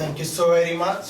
Thank you so very much.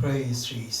Praise Jesus.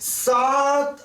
7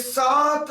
7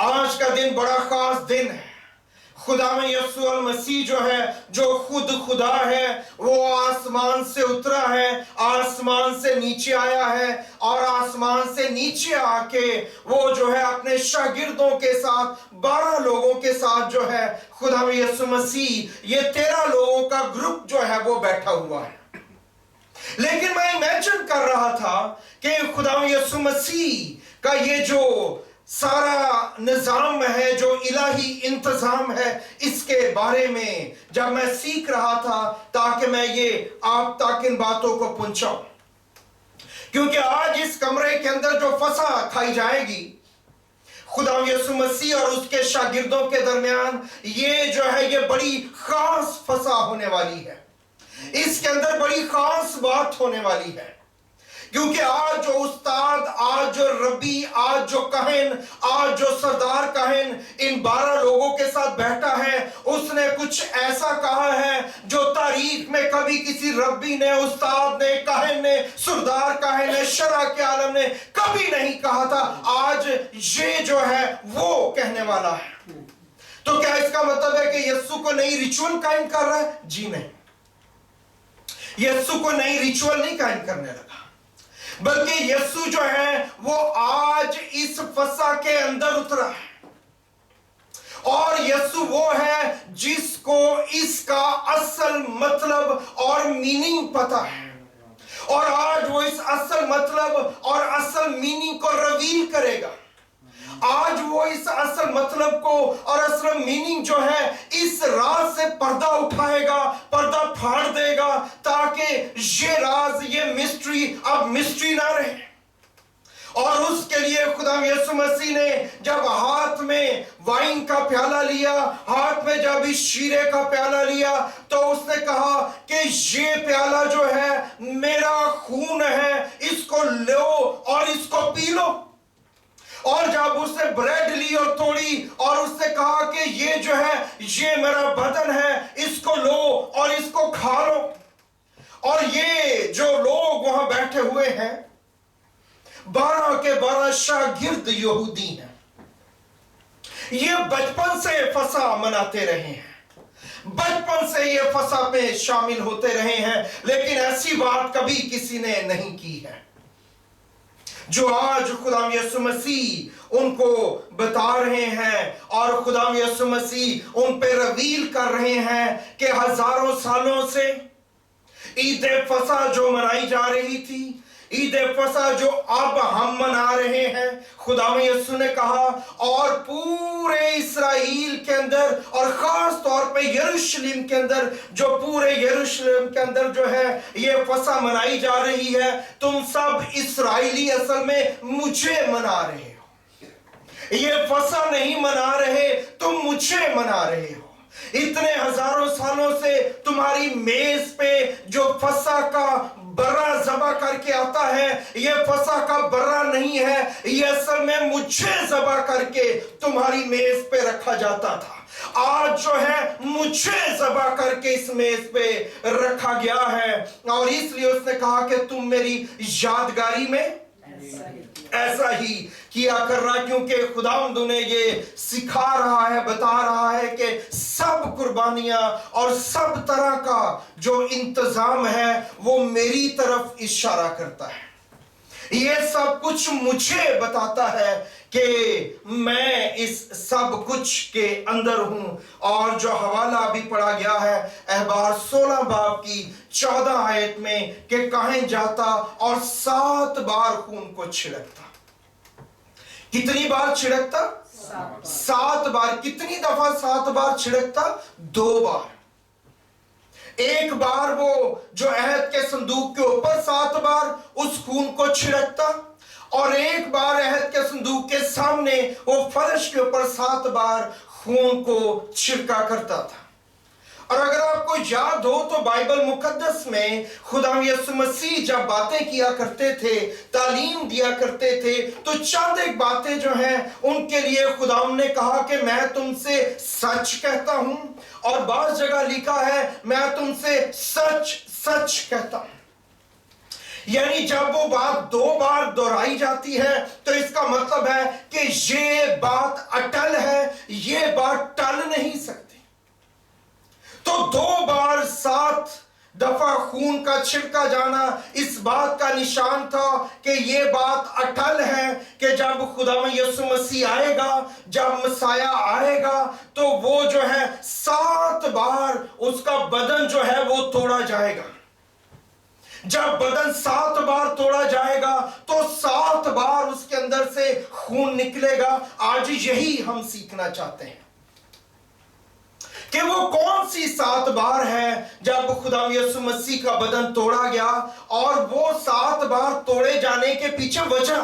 آج کا دن بڑا خاص دن ہے. خدا میں یسوع المسیح جو ہے, جو خود خدا ہے, وہ آسمان سے اترا ہے, آسمان سے نیچے آیا ہے, اور آسمان سے نیچے آ کے وہ جو ہے اپنے شاگردوں کے ساتھ 12 لوگوں کے ساتھ جو ہے خدا میں یسوع مسیح یہ 13 لوگوں کا گروپ جو ہے وہ بیٹھا ہوا ہے. لیکن میں امیجن کر رہا تھا کہ خدا یسوع مسیح کا یہ جو سارا نظام ہے, جو الہی انتظام ہے, اس کے بارے میں جب میں سیکھ رہا تھا تاکہ میں یہ آپ تک ان باتوں کو پہنچاؤں. کیونکہ آج اس کمرے کے اندر جو فسا کھائی جائے گی خدا یسوع مسیح اور اس کے شاگردوں کے درمیان, یہ جو ہے یہ بڑی خاص فسا ہونے والی ہے. اس کے اندر بڑی خاص بات ہونے والی ہے. کیونکہ آج جو استاد, آج جو ربی, آج جو کہن, آج جو سردار کہن ان 12 لوگوں کے ساتھ بیٹھا ہے, اس نے کچھ ایسا کہا ہے جو تاریخ میں کبھی کسی ربی نے, استاد نے, کہن نے, سردار کہن نے, شرع کے عالم نے کبھی نہیں کہا تھا. آج یہ جو ہے وہ کہنے والا ہے. تو کیا اس کا مطلب ہے کہ یسوع کو نئی ریچول قائم کر رہا ہے؟ جی نہیں, یسوع کو نئی ریچول نہیں قائم کرنے لگا, بلکہ یسوع جو ہے وہ آج اس فسا کے اندر اترا ہے. اور یسوع وہ ہے جس کو اس کا اصل مطلب اور میننگ پتا ہے, اور آج وہ اس اصل مطلب اور اصل میننگ کو ریویل کرے گا. آج وہ اس اصل مطلب کو اور اصل میننگ جو ہے اس راز سے پردہ اٹھائے گا, پردہ پھاڑ دے گا, تاکہ یہ راز, یہ مسٹری اب مسٹری نہ رہے. اور اس کے لیے خدا یسوع مسیح نے جب ہاتھ میں وائن کا پیالہ لیا, ہاتھ میں جب اس شیرے کا پیالہ لیا, تو اس نے کہا کہ یہ پیالہ جو ہے میرا خون ہے, اس کو لو اور اس کو پی لو. اور جب اس نے بریڈ لی اور توڑی اور اس نے کہا کہ یہ جو ہے یہ میرا بدن ہے, اس کو لو اور اس کو کھا لو. اور یہ جو لوگ وہاں بیٹھے ہوئے ہیں 12 کے 12 شاگرد یہودی ہیں, یہ بچپن سے فسا مناتے رہے ہیں, بچپن سے یہ فسا پہ شامل ہوتے رہے ہیں, لیکن ایسی بات کبھی کسی نے نہیں کی ہے جو آج خدا یسوع مسیح ان کو بتا رہے ہیں. اور خدا یسوع مسیح ان پہ ریویل کر رہے ہیں کہ ہزاروں سالوں سے عید فصح جو منائی جا رہی تھی, عید فصح جو اب ہم منا رہے ہیں, خدا یسوع نے کہا اور پورے اسرائیل کے اندر اور خاص طور پہ یروشلم کے اندر, جو پورے یروشلم کے اندر جو ہے یہ فصح منائی جا رہی ہے, تم سب اسرائیلی اصل میں مجھے منا رہے ہو. یہ فصح نہیں منا رہے, تم مجھے منا رہے ہو. اتنے ہزاروں سالوں سے تمہاری میز پہ جو فصح کا برا ذبح کر کے آتا ہے, یہ فصح کا برا نہیں ہے, یہ اصل میں مجھے ذبح کر کے تمہاری میز پہ رکھا جاتا تھا. آج جو ہے مجھے ذبح کر کے اس میز پہ رکھا گیا ہے. اور اس لیے اس نے کہا کہ تم میری یادگاری میں ایسا ہی کیا کرنا, کیونکہ خداوند انہیں یہ سکھا رہا ہے, بتا رہا ہے کہ سب قربانیاں اور سب طرح کا جو انتظام ہے وہ میری طرف اشارہ کرتا ہے. یہ سب کچھ مجھے بتاتا ہے کہ میں اس سب کچھ کے اندر ہوں. اور جو حوالہ بھی پڑھا گیا ہے احبار 16 باب کی 14 آیت میں کہ کہیں جاتا اور 7 بار خون کو چھڑکتا. کتنی بار چھڑکتا؟ 7 بار. کتنی دفعہ 7 بار چھڑکتا؟ 2 بار. ایک بار وہ جو عہد کے صندوق کے اوپر 7 بار اس خون کو چھڑکتا, اور ایک بار عہد کے صندوق کے سامنے وہ فرش کے اوپر 7 بار خون کو چھڑکا کرتا تھا. اور اگر آپ کو یاد ہو تو بائبل مقدس میں خدا یسوع مسیح جب باتیں کیا کرتے تھے, تعلیم دیا کرتے تھے, تو چند ایک باتیں جو ہیں ان کے لیے خدا نے کہا کہ میں تم سے سچ کہتا ہوں, اور بعض جگہ لکھا ہے میں تم سے سچ سچ کہتا ہوں. یعنی جب وہ بات 2 بار دہرائی جاتی ہے تو اس کا مطلب ہے کہ یہ بات اٹل ہے، یہ بات ٹل نہیں سکتی۔ تو 2 بار 7 دفعہ خون کا چھڑکا جانا اس بات کا نشان تھا کہ یہ بات اٹل ہے کہ جب خداوند یسوع مسیح آئے گا، جب مسیح آئے گا تو وہ جو ہے 7 بار اس کا بدن جو ہے وہ توڑا جائے گا۔ جب بدن 7 بار توڑا جائے گا تو 7 بار اس کے اندر سے خون نکلے گا۔ آج یہی ہم سیکھنا چاہتے ہیں کہ وہ کون سی 7 بار ہے جب خدا یسوع مسیح کا بدن توڑا گیا، اور وہ 7 بار توڑے جانے کے پیچھے وجہ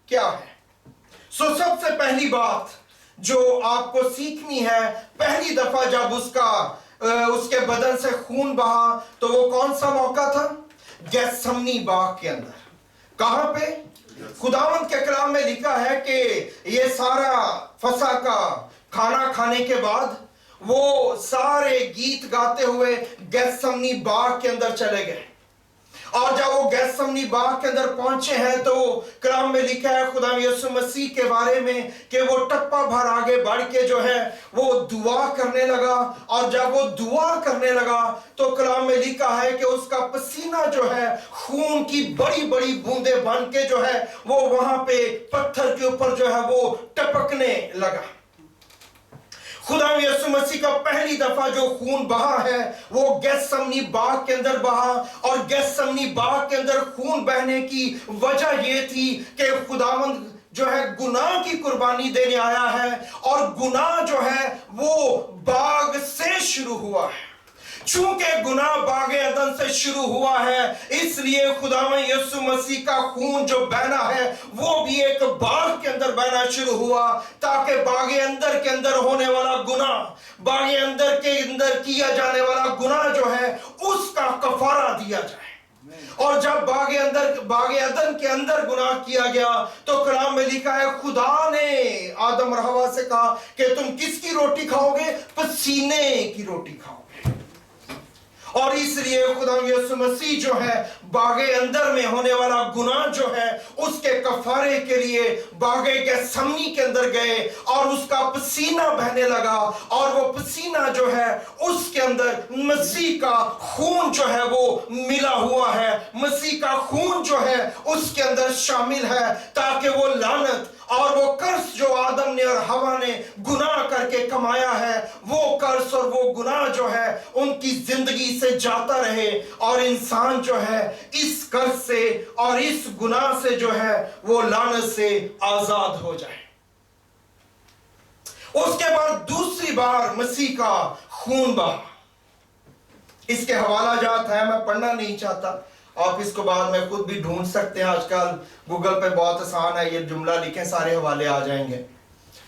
کیا ہے۔ سب سے پہلی بات جو آپ کو سیکھنی ہے، پہلی دفعہ جب اس کے بدن سے خون بہا تو وہ کون سا موقع تھا؟ گیسمنی باغ کے اندر۔ کہاں پہ؟ خداوند کے کلام میں لکھا ہے کہ یہ سارا فسح کا کھانا کھانے کے بعد وہ سارے گیت گاتے ہوئے گیسمنی باغ کے اندر چلے گئے، اور جب وہ گیسمنی باغ کے اندر پہنچے ہیں تو کلام میں لکھا ہے خدا یسوع مسیح کے بارے میں کہ وہ ٹپا بھر آگے بڑھ کے جو ہے وہ دعا کرنے لگا، اور جب وہ دعا کرنے لگا تو کلام میں لکھا ہے کہ اس کا پسینہ جو ہے خون کی بڑی بڑی بوندیں بن کے جو ہے وہ وہاں پہ پتھر کے اوپر جو ہے وہ ٹپکنے لگا۔ خدا یسوع مسیح کا پہلی دفعہ جو خون بہا ہے وہ گیسمنی باغ کے اندر بہا، اور گیسمنی باغ کے اندر خون بہنے کی وجہ یہ تھی کہ خداوند جو ہے گناہ کی قربانی دینے آیا ہے، اور گناہ جو ہے وہ باغ سے شروع ہوا ہے۔ چونکہ گناہ باغ عدن سے شروع ہوا ہے، اس لیے خداوند یسوع مسیح کا خون جو بہنا ہے وہ بھی ایک باغ کے اندر بہنا شروع ہوا، تاکہ باغ اندر کے اندر ہونے والا گناہ، باغ اندر کے اندر کیا جانے والا گناہ جو ہے اس کا کفارہ دیا جائے۔ اور جب باغ عدن کے اندر گناہ کیا گیا تو کلام میں لکھا ہے خدا نے آدم اور حوا سے کہا کہ تم کس کی روٹی کھاؤ گے؟ پسینے کی روٹی کھاؤ گے۔ اور اس لیے خدا یسوع مسیح جو ہے باغ اندر میں ہونے والا گناہ جو ہے اس کے کفارے کے لیے باغ گیسمنی کے اندر گئے، اور اس کا پسینہ بہنے لگا، اور وہ پسینہ جو ہے اس کے اندر مسیح کا خون جو ہے وہ ملا ہوا ہے، مسیح کا خون جو ہے اس کے اندر شامل ہے، تاکہ وہ لعنت اور وہ قرض جو آدم نے اور حوا نے گناہ کر کے کمایا ہے، وہ قرض اور وہ گناہ جو ہے ان کی زندگی سے جاتا رہے، اور انسان جو ہے اس قرض سے اور اس گناہ سے جو ہے وہ لعنت سے آزاد ہو جائے۔ اس کے بعد دوسری بار مسیح کا خون بہا۔ اس کے حوالہ جات ہیں، میں پڑھنا نہیں چاہتا، آپ اس کو بعد میں خود بھی ڈھونڈ سکتے ہیں، آج کل گوگل پہ بہت آسان ہے، یہ جملہ لکھیں سارے حوالے آ جائیں گے،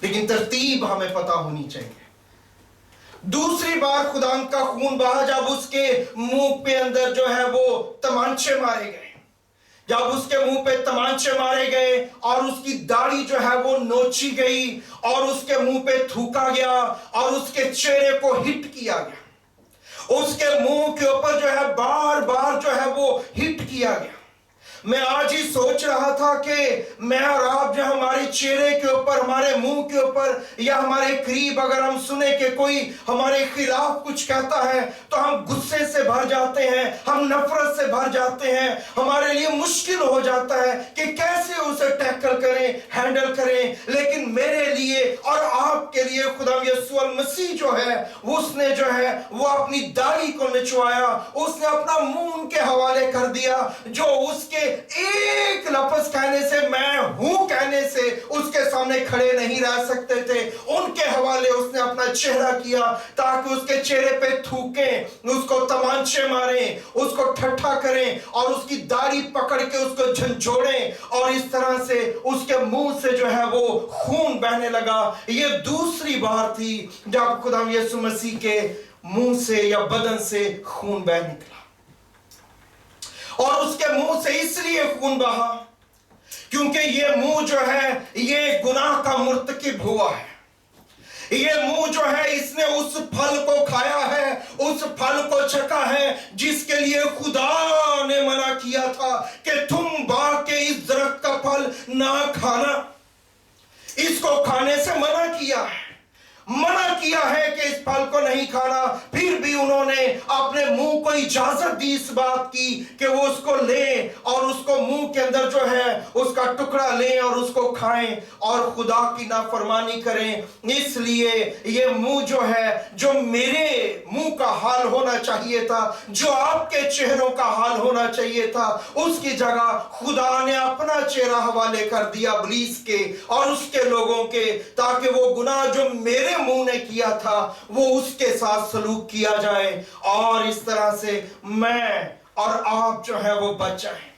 لیکن ترتیب ہمیں پتہ ہونی چاہیے۔ دوسری بار خدا کا خون بہا جب اس کے منہ پہ اندر جو ہے وہ تمانچے مارے گئے، جب اس کے منہ پہ تمانچے مارے گئے اور اس کی داڑھی جو ہے وہ نوچی گئی، اور اس کے منہ پہ تھوکا گیا، اور اس کے چہرے کو ہٹ کیا گیا، اس کے منہ کے اوپر جو ہے بار بار جو ہے وہ ہٹ کیا گیا۔ میں آج ہی سوچ رہا تھا کہ میں اور آپ جو ہمارے چہرے کے اوپر، ہمارے منہ کے اوپر یا ہمارے قریب اگر ہم سنیں کہ کوئی ہمارے خلاف کچھ کہتا ہے تو ہم غصے سے بھر جاتے ہیں، ہم نفرت سے بھر جاتے ہیں، ہمارے لیے مشکل ہو جاتا ہے کہ کیسے اسے ٹیکل کریں، ہینڈل کریں۔ لیکن میرے لیے اور آپ کے لیے خدا یسوع المسیح جو ہے اس نے جو ہے وہ اپنی داڑھی کو نچوایا، اس نے اپنا منہ ان کے حوالے کر دیا، جو اس کے ایک لفظ کہنے سے، میں ہوں کہنے سے اس کے سامنے کھڑے نہیں رہ سکتے تھے، ان کے حوالے اس نے اپنا چہرہ کیا تاکہ اس کے چہرے پہ تھوکیں، اس کو تمانچے ماریں، اس کو ٹھٹھا کریں، اور اس کی داڑھی پکڑ کے اس کو جھنجھوڑیں، اور اس طرح سے اس کے منہ سے جو ہے وہ خون بہنے لگا۔ یہ دوسری بار تھی جب خدا یسوع مسیح کے منہ سے یا بدن سے خون بہ نکلا، اور اس کے منہ سے اس لیے خون بہا کیونکہ یہ منہ جو ہے یہ گناہ کا مرتکب ہوا ہے، یہ منہ جو ہے اس نے اس پھل کو کھایا ہے, اس پھل کو چکھا ہے جس کے لیے خدا نے منع کیا تھا کہ تم باغ کے اس درخت کا پھل نہ کھانا. اس کو کھانے سے منع کیا ہے کہ اس پھل کو نہیں کھانا. پھر بھی انہوں نے اپنے منہ کو اجازت دی اس بات کی کہ وہ اس کو لیں اور اس کو منہ کے اندر جو ہے اس کا ٹکڑا لیں اور اس کو کھائیں اور خدا کی نافرمانی کریں. اس لیے یہ منہ جو ہے, جو میرے منہ کا حال ہونا چاہیے تھا, جو آپ کے چہروں کا حال ہونا چاہیے تھا, اس کی جگہ خدا نے اپنا چہرہ حوالے کر دیا ابلیس کے اور اس کے لوگوں کے, تاکہ وہ گناہ جو میرے منہ نے کیا تھا وہ اس کے ساتھ سلوک کیا جائے اور اس طرح سے میں اور آپ جو ہے وہ بچ جائیں.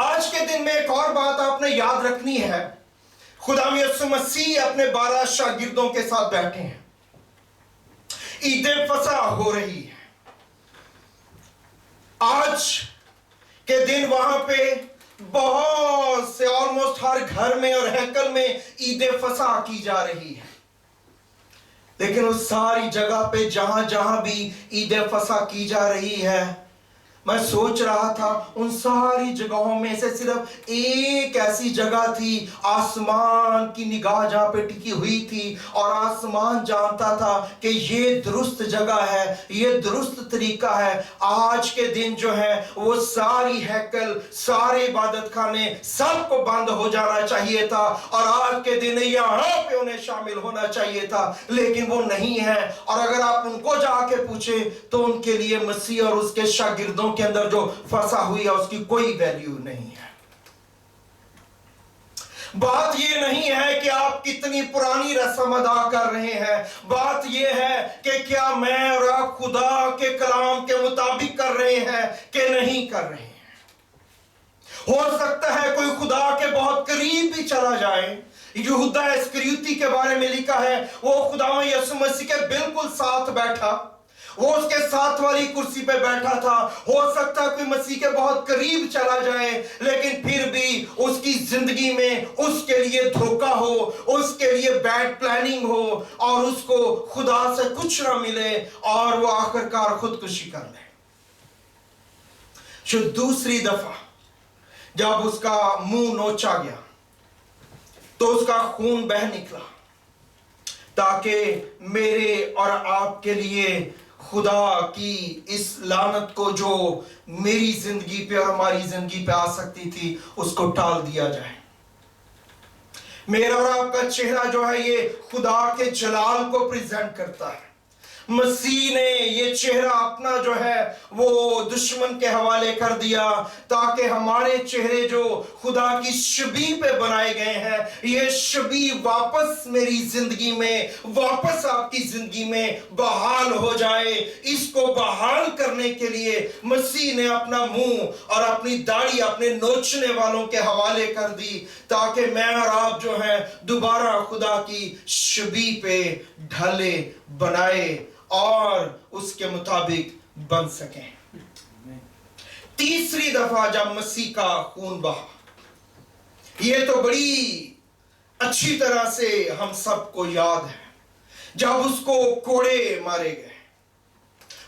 آج کے دن میں ایک اور بات آپ نے یاد رکھنی ہے. خدا یسوع مسیح اپنے 12 شاگردوں کے ساتھ بیٹھے ہیں. عید فصح ہو رہی ہے. آج کے دن وہاں پہ بہت سے آلموسٹ ہر گھر میں اور ہیکل میں عید فصح کی جا رہی ہے. لیکن اس ساری جگہ پہ جہاں جہاں بھی عید فصح کی جا رہی ہے, میں سوچ رہا تھا ان ساری جگہوں میں سے صرف ایک ایسی جگہ تھی, آسمان کی نگاہ جہاں پہ ٹکی ہوئی تھی اور آسمان جانتا تھا کہ یہ درست جگہ ہے, یہ درست طریقہ ہے. آج کے دن جو ہے وہ ساری ہیکل, سارے عبادت خانے سب کو بند ہو جانا چاہیے تھا اور آج کے دن یہاں پہ انہیں شامل ہونا چاہیے تھا, لیکن وہ نہیں ہے. اور اگر آپ ان کو جا کے پوچھیں تو ان کے لیے مسیح اور اس کے شاگردوں کے اندر جو فصح ہوئی ہے اس کی کوئی ویلیو نہیں ہے. بات یہ نہیں ہے کہ آپ کتنی پرانی رسم ادا کر رہے ہیں, بات یہ ہے کہ کیا میں اور آپ خدا کے کلام کے مطابق کر رہے ہیں کہ نہیں کر رہے ہیں. ہو سکتا ہے کوئی خدا کے بہت قریب بھی چلا جائے. یہودا اسکریوتی کے بارے میں لکھا ہے وہ خدا یسوع مسیح کے بالکل ساتھ بیٹھا, وہ اس کے ساتھ والی کرسی پہ بیٹھا تھا. ہو سکتا ہے کوئی مسیح کے بہت قریب چلا جائے لیکن پھر بھی اس کی زندگی میں اس کے لیے دھوکہ ہو, اس کے لیے بیڈ پلاننگ ہو اور اس کو خدا سے کچھ نہ ملے اور وہ آخرکار خودکشی کر لے. جو دوسری دفعہ جب اس کا منہ نوچا گیا تو اس کا خون بہ نکلا تاکہ میرے اور آپ کے لیے خدا کی اس لعنت کو جو میری زندگی پہ اور ہماری زندگی پہ آ سکتی تھی اس کو ٹال دیا جائے. میرا اور آپ کا چہرہ جو ہے یہ خدا کے جلال کو پریزنٹ کرتا ہے. مسیح نے یہ چہرہ اپنا جو ہے وہ دشمن کے حوالے کر دیا تاکہ ہمارے چہرے جو خدا کی شبیہ پہ بنائے گئے ہیں یہ شبیہ واپس میری زندگی میں, واپس آپ کی زندگی میں بحال ہو جائے. اس کو بحال کرنے کے لیے مسیح نے اپنا منہ اور اپنی داڑھی اپنے نوچنے والوں کے حوالے کر دی تاکہ میں اور آپ جو ہیں دوبارہ خدا کی شبیہ پہ ڈھلے, بنائے اور اس کے مطابق بن سکیں. تیسری دفعہ جب مسیح کا خون بہا, یہ تو بڑی اچھی طرح سے ہم سب کو یاد ہے جب اس کو کوڑے مارے گئے.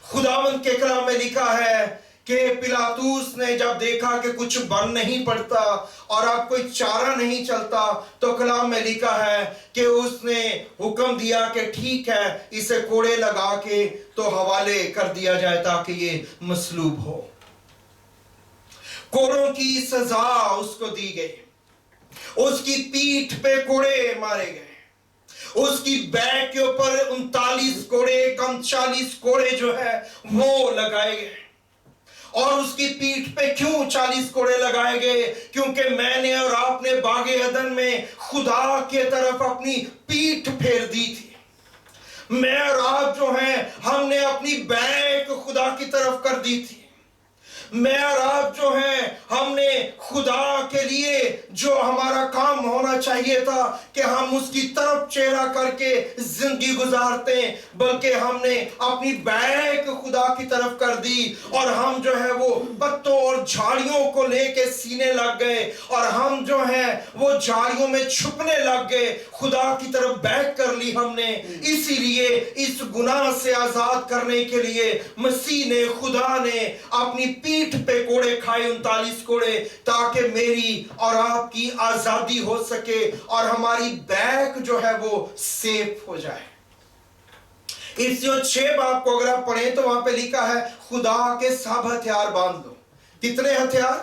خداوند کے کلام میں لکھا ہے کہ پلاطوس نے جب دیکھا کہ کچھ بن نہیں پڑتا اور اب کوئی چارہ نہیں چلتا تو کلام میں لکھا ہے کہ اس نے حکم دیا کہ ٹھیک ہے اسے کوڑے لگا کے تو حوالے کر دیا جائے تاکہ یہ مصلوب ہو. کوڑوں کی سزا اس کو دی گئی, اس کی پیٹھ پہ کوڑے مارے گئے, اس کی بیک کے اوپر 39 کوڑے, کم 40 کوڑے جو ہے وہ لگائے گئے. اور اس کی پیٹھ پہ کیوں 40 کوڑے لگائے گئے؟ کیونکہ میں نے اور آپ نے باغ عدن میں خدا کے طرف اپنی پیٹھ پھیر دی تھی. میں اور آپ جو ہیں ہم نے اپنی بیک خدا کی طرف کر دی تھی. میں اور آپ جو ہیں ہم نے خدا کے لیے جو ہمارا کام ہونا چاہیے تھا کہ ہم اس کی طرف چہرہ کر کے زندگی گزارتے ہیں، بلکہ ہم نے اپنی بیک خدا کی طرف کر دی اور ہم جو ہے وہ پتوں اور جھاڑیوں کو لے کے سینے لگ گئے اور ہم جو ہیں وہ جھاڑیوں میں چھپنے لگ گئے، خدا کی طرف بیک کر لی ہم نے۔ اسی لیے اس گناہ سے آزاد کرنے کے لیے مسیح نے، خدا نے اپنی پیٹھ پہ کوڑے کھائے، 39 کوڑے، تاکہ میری اور آپ کی آزادی ہو سکے اور ہماری بیک جو ہے وہ سیف ہو جائے۔ افسیوں 6 باب کو اگر آپ پڑھیں تو وہاں پہ لکھا ہے خدا کے سب ہتھیار باندھ دو۔ کتنے ہتھیار؟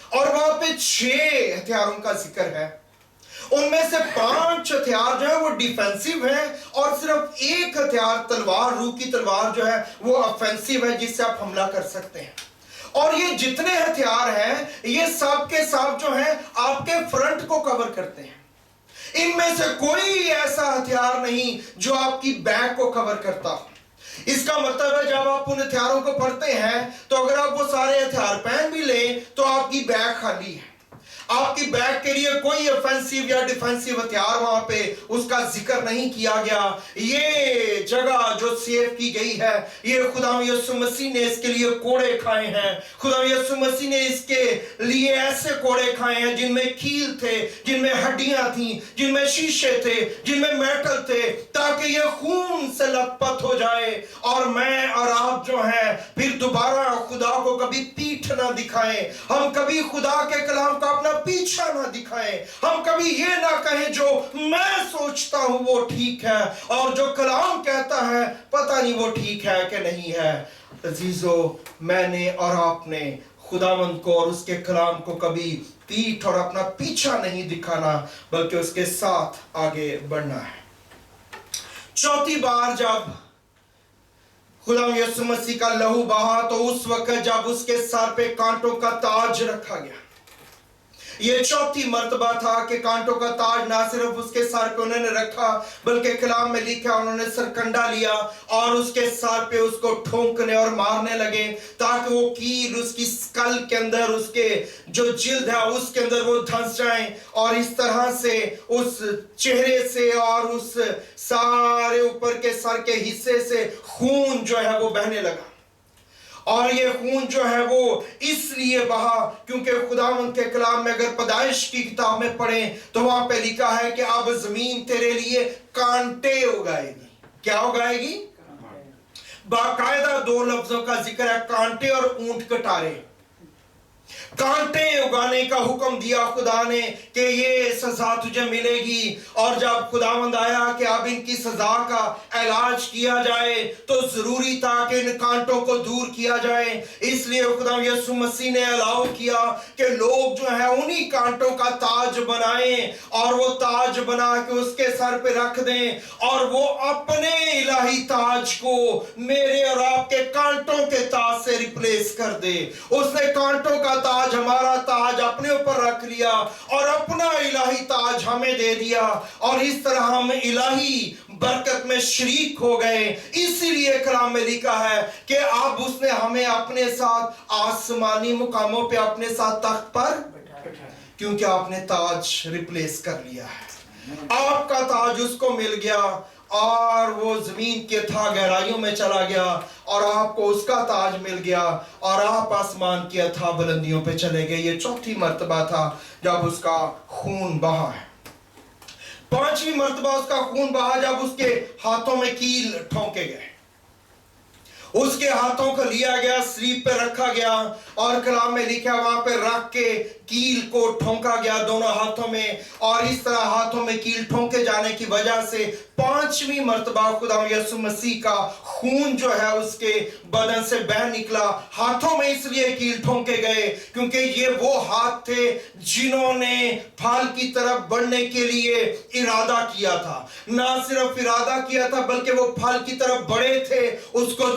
اور وہاں پہ 6 ہتھیاروں کا ذکر ہے، ان میں سے 5 ہتھیار جو ہے وہ ڈیفینسیو ہیں اور صرف 1 ہتھیار تلوار، روح کی تلوار جو ہے وہ آفینسیو ہے، جس سے آپ حملہ کر سکتے ہیں۔ اور یہ جتنے ہتھیار ہیں یہ سب کے سب جو ہیں آپ کے فرنٹ کو کور کرتے ہیں، ان میں سے کوئی ایسا ہتھیار نہیں جو آپ کی بیک کو کور کرتا ہو۔ اس کا مطلب ہے جب آپ ان ہتھیاروں کو پڑھتے ہیں تو اگر آپ وہ سارے ہتھیار پہن بھی لیں تو آپ کی بیک خالی ہے، آپ کی بیک کے لیے کوئی آفینسیو یا ڈیفینسیو ہتھیار وہاں پہ اس کا ذکر نہیں کیا گیا۔ یہ جگہ جو سیو کی گئی ہے، یہ خدا یسوع مسیح نے اس کے لیے کوڑے کھائے ہیں، خدا یسوع مسیح نے اس کے لیے ایسے کوڑے کھائے ہیں جن میں کیل تھے، جن میں ہڈیاں تھیں، جن میں شیشے تھے، جن میں میٹل تھے، تاکہ یہ خون سے لت پت ہو جائے اور میں اور آپ جو ہیں پھر دوبارہ خدا کو کبھی پیٹھ نہ دکھائیں، ہم کبھی خدا کے کلام کا اپنا پیچھا نہ دکھائیں، ہم کبھی یہ نہ کہیں جو میں سوچتا ہوں وہ ٹھیک ہے اور جو کلام کہتا ہے پتہ نہیں وہ ٹھیک ہے کہ نہیں ہے۔ عزیزو، میں نے اور آپ نے خداوند کو اور اس کے کلام کو کبھی پیٹھ اور اپنا پیچھا نہیں دکھانا، بلکہ اس کے ساتھ آگے بڑھنا ہے۔ چوتھی بار جب خدا یسوع مسیح کا لہو بہا تو اس وقت جب اس کے سر پہ کانٹوں کا تاج رکھا گیا، یہ چوتھی مرتبہ تھا کہ کانٹوں کا تاج نہ صرف اس کے سر پہ انہوں نے رکھا، بلکہ کلام میں لکھا انہوں نے سرکنڈا لیا اور اس کے سر پہ اس کو ٹھونکنے اور مارنے لگے تاکہ وہ کیل اس کی سکل کے اندر، اس کے جو جلد ہے اس کے اندر وہ دھنس جائیں، اور اس طرح سے اس چہرے سے اور اس سارے اوپر کے سر کے حصے سے خون جو ہے وہ بہنے لگا۔ اور یہ خون جو ہے وہ اس لیے بہا کیونکہ خداوند کے کلام میں اگر پیدائش کی کتاب میں پڑھیں تو وہاں پہ لکھا ہے کہ اب زمین تیرے لیے کانٹے اگائے گی۔ کیا اگائے گی؟ باقاعدہ 2 لفظوں کا ذکر ہے، کانٹے اور اونٹ کٹارے۔ کانٹے اگانے کا حکم دیا خدا نے کہ یہ سزا تجھے ملے گی، اور جب خداوند آیا کہ اب ان کی سزا کا علاج کیا جائے تو ضروری تھا کہ ان کانٹوں کو دور کیا جائے۔ اس لیے خدا یسوع مسیح نے الاؤ کیا کہ لوگ جو ہیں انہی کانٹوں کا تاج بنائیں اور وہ تاج بنا کے اس کے سر پہ رکھ دیں، اور وہ اپنے الہی تاج کو میرے اور آپ کے کانٹوں کے تاج سے ریپلیس کر دے۔ اس نے کانٹوں کا تاج، ہمارا تاج اپنے اوپر رکھ لیا اور اپنا الہی تاج ہمیں دے دیا، اور اس طرح ہم الہی برکت میں شریک ہو گئے۔ اسی لیے کلام میں لکھا ہے کہ اب اس نے ہمیں اپنے ساتھ آسمانی مقاموں پہ اپنے ساتھ تخت پر، کیونکہ آپ نے تاج ریپلیس کر لیا ہے، آپ کا تاج اس کو مل گیا اور وہ زمین کے تھا گہرائیوں میں چلا گیا اور آپ کو اس کا تاج مل گیا اور آپ آسمان کی اتھاہ بلندیوں پہ چلے گئے۔ یہ چوتھی مرتبہ تھا جب اس کا خون بہا ہے۔ 5ویں مرتبہ اس کا خون بہا جب اس کے ہاتھوں میں کیل ٹھونکے گئے، اس کے ہاتھوں کو لیا گیا، سلیب پہ رکھا گیا، اور کلام میں لکھا وہاں پہ رکھ کے کیل کو ٹھونکا گیا دونوں ہاتھوں میں، اور اس طرح ہاتھوں میں کیل ٹھونکے جانے کی وجہ سے 5ویں مرتبہ خدا یسوع مسیح کا خون جو ہے اس کے بدن سے بہ نکلا۔ ہاتھوں میں اس لیے کیل ٹھونکے گئے کیونکہ یہ وہ ہاتھ تھے جنہوں نے پھال کی طرف بڑھنے کے لیے ارادہ کیا تھا، نہ صرف ارادہ کیا تھا بلکہ وہ پھال کی طرف بڑھے تھے، اس کو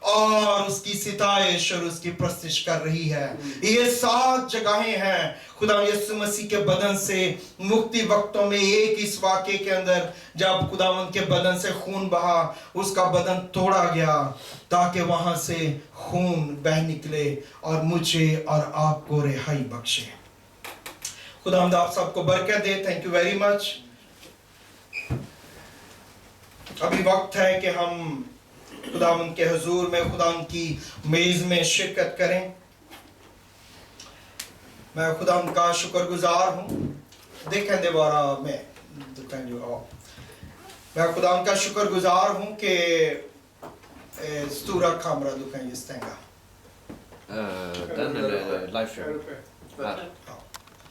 اور اس کی ستائش اور اس کی پرستش کر رہی ہے. یہ 7 جگہیں ہیں خدا یسوع مسیح کے بدن سے مختی وقتوں میں. ایک اس واقعے کے اندر جب خداوند کے بدن سے خون بہا, اس کا بدن توڑا گیا تاکہ وہاں سے خون بہ نکلے اور مجھے اور آپ کو رہائی بخشے. خداوند آپ سب کو برکت دے. Thank you very much. ابھی وقت ہے کہ ہم خداوند کے حضور میں خداوند کی میز میں شرکت کریں. میں خداوند کا شکر گزار ہوں. دیکھیں دوبارہ میں خداوند کا شکر گزار ہوں کہ stora kamera du kan ju stänga. Den eller livestream? Här. Ja.